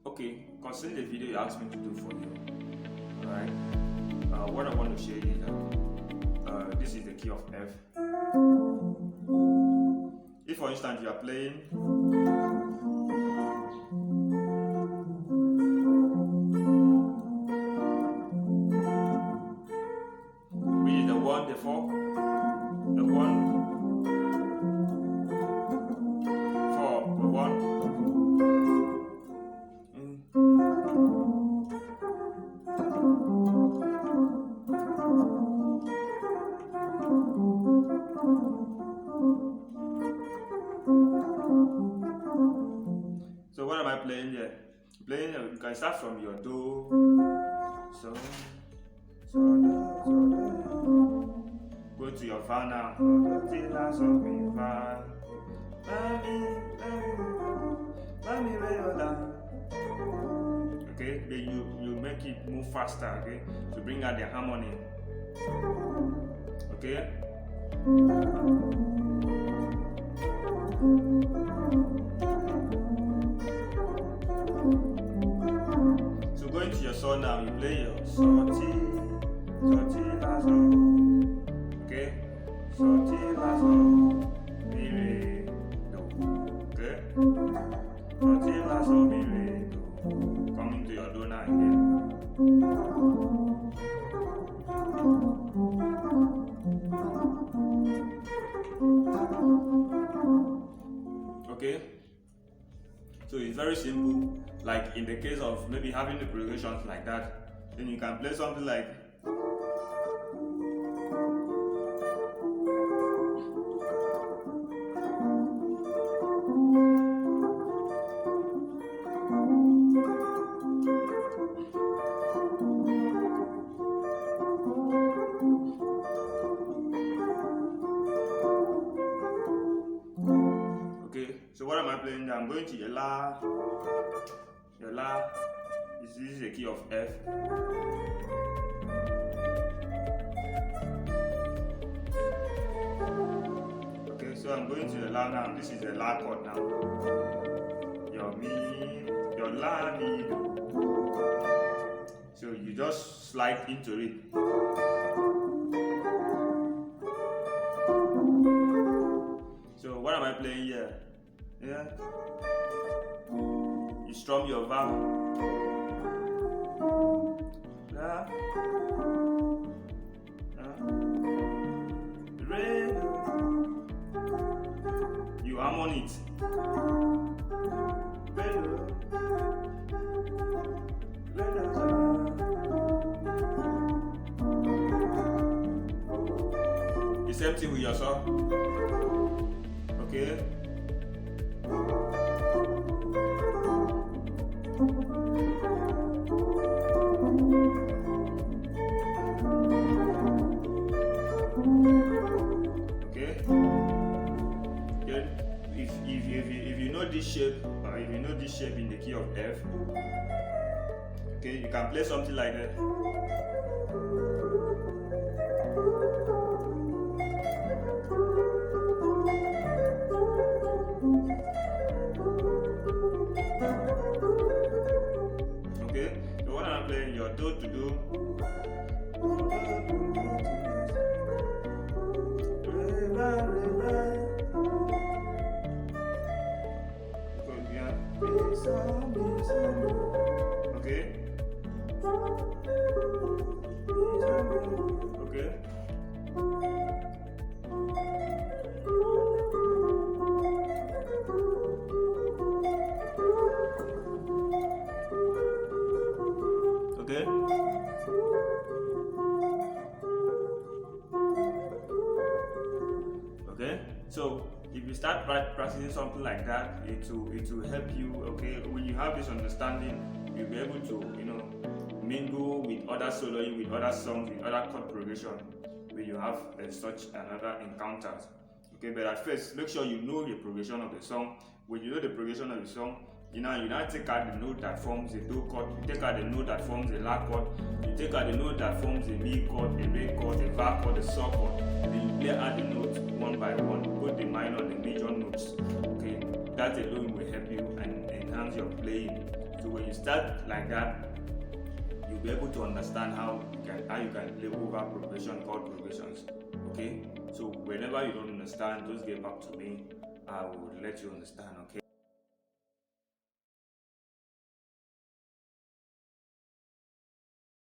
Okay, concerning the video you asked me to do for you, alright, what I want to share is that this is the key of F. If for instance you are playing which is the 1, the 4, the 1, 4, the 1. So what am I playing here? Playing, you can start from your do, so, do. Go to your fa now. Okay, then you make it move faster, okay, to bring out the harmony. Okay. So go into your saw now, you play your so ti la so. Okay? So ti la so mi re do. Okay? So ti la so mi re do. Coming to your do now again. Okay? So it's very simple. Like in the case of maybe having the progressions like that, then you can play something like so what am I playing now? I'm going to your La. Your La. This is the key of F. Okay, so I'm going to the La now. This is the La chord now. Your Mi, your La, Mi, Do. So you just slide into it. So what am I playing here? Yeah. You strum your vowel. La. Re. You harmon it. The same thing with your song. Okay. If you know this shape, or if you know this shape in the key of F, okay, you can play something like that. Okay, so what I'm playing your do to do. Okay. Okay. Okay. Okay. So if you start practicing something like that, it will help you. Okay, when you have this understanding, you'll be able to mingle with other soloing, with other songs, with other chord progression when you have such another encounters. Okay, but at first make sure you know the progression of the song. When you know the progression of the song, you now take out the note that forms a do chord, you take out the note that forms a la chord, you take out the note that forms a mi chord, a re chord, a va chord, a sol chord, then you play out the notes one by one, both the minor and the major notes. Okay, that alone will help you and enhance your playing So when you start like that, you'll be able to understand how you can play over progression, chord progressions. Okay, so whenever you don't understand, just get back to me. I will let you understand. Okay.